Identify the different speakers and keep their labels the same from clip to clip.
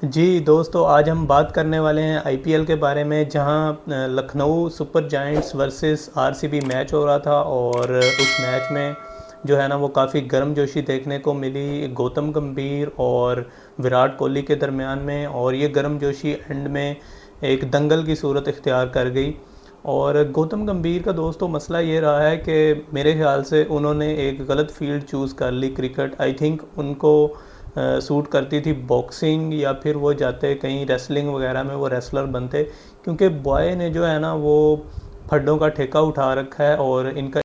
Speaker 1: जी दोस्तों, आज हम बात करने वाले हैं आईपीएल के बारे में, जहां Lucknow super giants versus RCB match हो रहा था। और उस मैच में जो है ना वो काफ़ी गर्मजोशी देखने को मिली गौतम गंभीर और विराट कोहली के दरमियान में। और ये गर्मजोशी एंड में एक दंगल की सूरत इख्तियार कर गई। और गौतम गंभीर का दोस्तों मसला ये रहा है कि मेरे ख्याल से उन्होंने एक गलत फील्ड चूज़ कर ली। क्रिकेट आई थिंक उनको सूट करती थी बॉक्सिंग, या फिर वो जाते कहीं रेसलिंग वगैरह में वो रेसलर बनते, क्योंकि बॉय ने जो है ना वो फड्डों का ठेका उठा रखा है। और इनका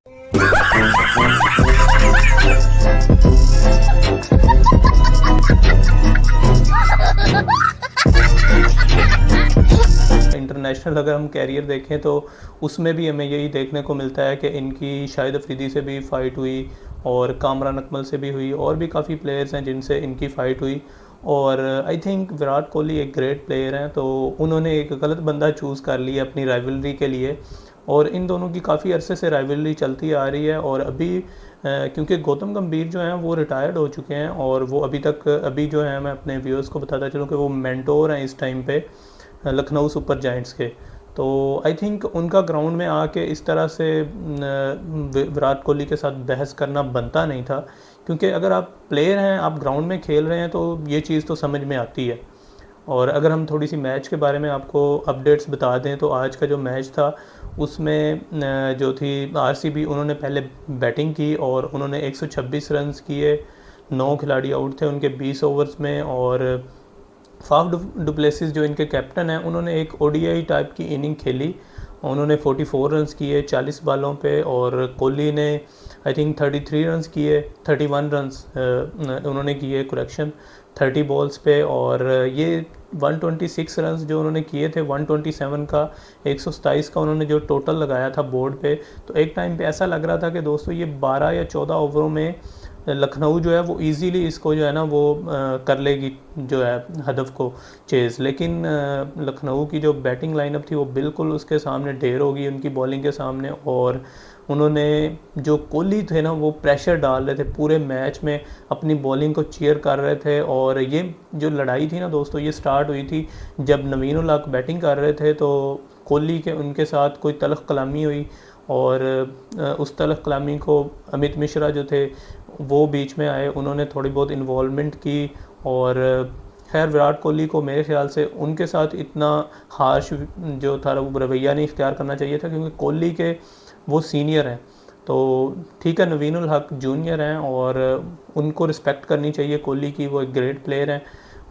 Speaker 1: इंटरनेशनल अगर हम कैरियर देखें तो उसमें भी हमें यही देखने को मिलता है कि इनकी शाहिद अफरीदी से भी फ़ाइट हुई, और कामरान अकमल से भी हुई, और भी काफ़ी प्लेयर्स हैं जिनसे इनकी फ़ाइट हुई। और आई थिंक विराट कोहली एक ग्रेट प्लेयर हैं, तो उन्होंने एक गलत बंदा चूज़ कर लिया अपनी राइवलरी के लिए। और इन दोनों की काफ़ी अरसे से राइवलरी चलती आ रही है। और अभी क्योंकि गौतम गंभीर जो हैं वो रिटायर्ड हो चुके हैं, और वो अभी जो है, मैं अपने व्यूअर्स को बताता चलूँ कि वो मेंटोर हैं इस टाइम पे लखनऊ सुपर जायंट्स के। तो आई थिंक उनका ग्राउंड में आके इस तरह से विराट कोहली के साथ बहस करना बनता नहीं था, क्योंकि अगर आप प्लेयर हैं, आप ग्राउंड में खेल रहे हैं, तो ये चीज़ तो समझ में आती है। और अगर हम थोड़ी सी मैच के बारे में आपको अपडेट्स बता दें, तो आज का जो मैच था उसमें जो थी आरसीबी, उन्होंने पहले बैटिंग की और उन्होंने 126 रन्स किए। 9 खिलाड़ी आउट थे उनके 20 ओवर्स में। और फाफ डुप्लेसिस जो इनके कैप्टन हैं, उन्होंने एक ओडीआई टाइप की इनिंग खेली। उन्होंने 44 रन्स किए 40 बालों पे। और कोहली ने आई थिंक 33 रन्स किए, 31 रन्स उन्होंने किए, करेक्शन, 30 बॉल्स पे। और ये 126 रन्स जो उन्होंने किए थे, 127 का 127 का उन्होंने जो टोटल लगाया था बोर्ड पे, तो एक टाइम पे ऐसा लग रहा था कि दोस्तों ये 12 या 14 ओवरों में लखनऊ जो है वो इजीली इसको जो है ना वो कर लेगी, जो है हदफ को चेज़। लेकिन लखनऊ की जो बैटिंग लाइनअप थी वो बिल्कुल उसके सामने ढेर होगी, उनकी बॉलिंग के सामने। और उन्होंने, जो कोहली थे ना, वो प्रेशर डाल रहे थे पूरे मैच में, अपनी बॉलिंग को चीयर कर रहे थे। और ये जो लड़ाई थी ना दोस्तों, ये स्टार्ट हुई थी जब नवीन उल हक बैटिंग कर रहे थे, तो कोहली के उनके साथ कोई तलख कलामी हुई। और उस तलख कलामी को अमित मिश्रा जो थे वो बीच में आए, उन्होंने थोड़ी बहुत इन्वॉल्वमेंट की। और खैर विराट कोहली को मेरे ख्याल से उनके साथ इतना हार्श जो था वो रवैया नहीं इख्तियार करना चाहिए था, क्योंकि कोहली के वो सीनियर हैं। तो ठीक है, नवीन उल हक जूनियर हैं और उनको रिस्पेक्ट करनी चाहिए कोहली की, वो एक ग्रेट प्लेयर हैं।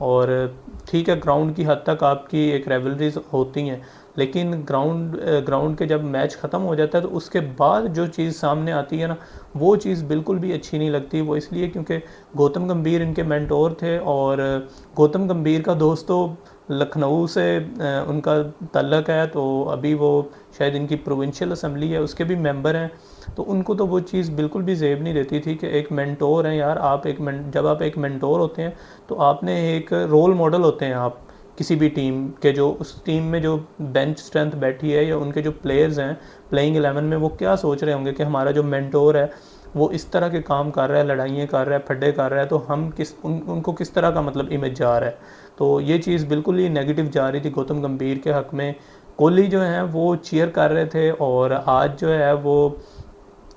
Speaker 1: और ठीक है, ग्राउंड की हद तक आपकी एक रेवलरीज होती हैं, लेकिन ग्राउंड के जब मैच ख़त्म हो जाता है तो उसके बाद जो चीज़ सामने आती है ना, वो चीज़ बिल्कुल भी अच्छी नहीं लगती। वो इसलिए क्योंकि गौतम गंभीर इनके मेंटोर थे, और गौतम गंभीर का दोस्तों लखनऊ से उनका तल्लक है, तो अभी वो शायद इनकी प्रोविंशियल असम्बली है उसके भी मेंबर हैं। तो उनको तो वो चीज़ बिल्कुल भी जेब नहीं देती थी कि एक मेंटोर हैं यार, आप जब आप एक मेंटोर होते हैं तो आपने एक रोल मॉडल होते हैं आप किसी भी टीम के, जो उस टीम में जो बेंच स्ट्रेंथ बैठी है या उनके जो प्लेयर्स हैं प्लेइंग 11 में, वो क्या सोच रहे होंगे कि हमारा जो मेंटोर है वो इस तरह के काम कर रहा है, लड़ाइयाँ कर रहा है, फड्डे कर रहा है, तो हम उनको किस तरह का मतलब इमेज जा रहा है। तो ये चीज़ बिल्कुल ही नेगेटिव जा रही थी गौतम गंभीर के हक़ में। कोहली जो हैं वो चीयर कर रहे थे। और आज जो है वो,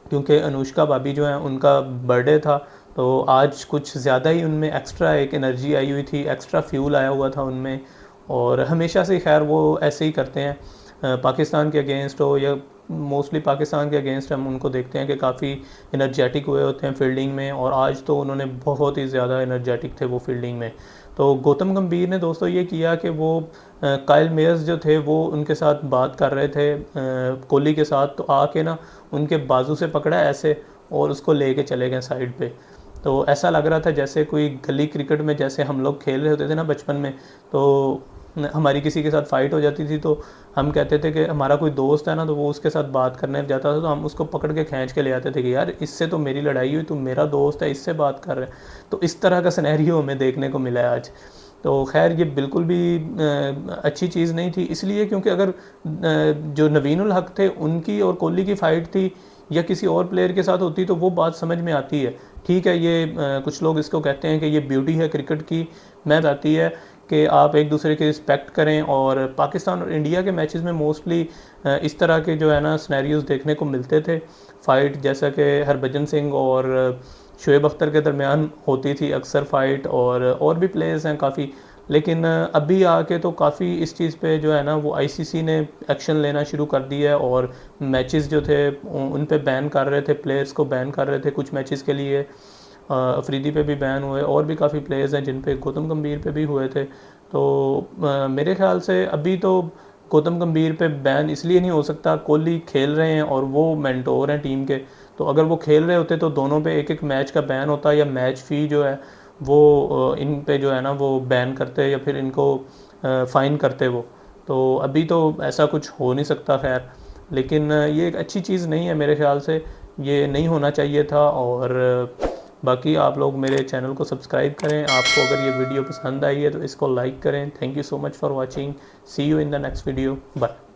Speaker 1: क्योंकि अनुष्का भाभी जो हैं उनका बर्थडे था, तो आज कुछ ज़्यादा ही उनमें एक्स्ट्रा एक एनर्जी आई हुई थी, एक्स्ट्रा फ्यूल आया हुआ था उनमें। और हमेशा से खैर वो ऐसे ही करते हैं, पाकिस्तान के अगेंस्ट हो या मोस्टली पाकिस्तान के अगेंस्ट हम उनको देखते हैं कि काफ़ी एनर्जेटिक हुए होते हैं फील्डिंग में। और आज तो उन्होंने बहुत ही ज़्यादा एनर्जेटिक थे वो फील्डिंग में। तो गौतम गंभीर ने दोस्तों ये किया कि वो काइल मेयर्स जो थे वो उनके साथ बात कर रहे थे कोहली के साथ, तो आके ना उनके बाजू से पकड़ा ऐसे और उसको लेके चले गए साइड पे। तो ऐसा लग रहा था जैसे कोई गली क्रिकेट में जैसे हम लोग खेल रहे होते थे ना बचपन में, तो हमारी किसी के साथ फ़ाइट हो जाती थी तो हम कहते थे कि हमारा कोई दोस्त है ना, तो वो उसके साथ बात करने जाता था, तो हम उसको पकड़ के खींच के ले आते थे कि यार इससे तो मेरी लड़ाई हुई, तू मेरा दोस्त है, इससे बात कर रहे हैं। तो इस तरह का सिनेरियो हमें देखने को मिला है आज। तो खैर ये बिल्कुल भी अच्छी चीज़ नहीं थी, इसलिए क्योंकि अगर जो नवीन उल हक थे उनकी और कोहली की फ़ाइट थी या किसी और प्लेयर के साथ होती तो वो बात समझ में आती है। ठीक है, ये कुछ लोग इसको कहते हैं कि ये ब्यूटी है क्रिकेट की, मैं बताती है कि आप एक दूसरे की रिस्पेक्ट करें। और पाकिस्तान और इंडिया के मैचेस में मोस्टली इस तरह के जो है ना सिनेरियोज देखने को मिलते थे फ़ाइट, जैसा कि हरभजन सिंह और शोएब अख्तर के दरमियान होती थी अक्सर फ़ाइट, और भी प्लेयर्स हैं काफ़ी। लेकिन अभी आके तो काफ़ी इस चीज़ पे जो है ना वो आईसीसी ने एक्शन लेना शुरू कर दिया है, और मैचेस जो थे उन पे बैन कर रहे थे, प्लेयर्स को बैन कर रहे थे कुछ मैचेस के लिए। अफरीदी पे भी बैन हुए, और भी काफ़ी प्लेयर्स हैं जिन पे, गौतम गंभीर पे भी हुए थे। तो मेरे ख्याल से अभी तो गौतम गंभीर पे बैन इसलिए नहीं हो सकता, कोहली खेल रहे हैं और वो मेंटोर हैं टीम के। तो अगर वो खेल रहे होते तो दोनों पे एक एक मैच का बैन होता, या मैच फ़ी जो है वो इन पे जो है ना वो बैन करते, या फिर इनको फ़ाइन करते वो। तो अभी तो ऐसा कुछ हो नहीं सकता खैर, लेकिन ये एक अच्छी चीज़ नहीं है मेरे ख्याल से, ये नहीं होना चाहिए था। और बाकी आप लोग मेरे चैनल को सब्सक्राइब करें। आपको अगर ये वीडियो पसंद आई है तो इसको लाइक करें। Thank you so much for watching. See you in the next video. Bye.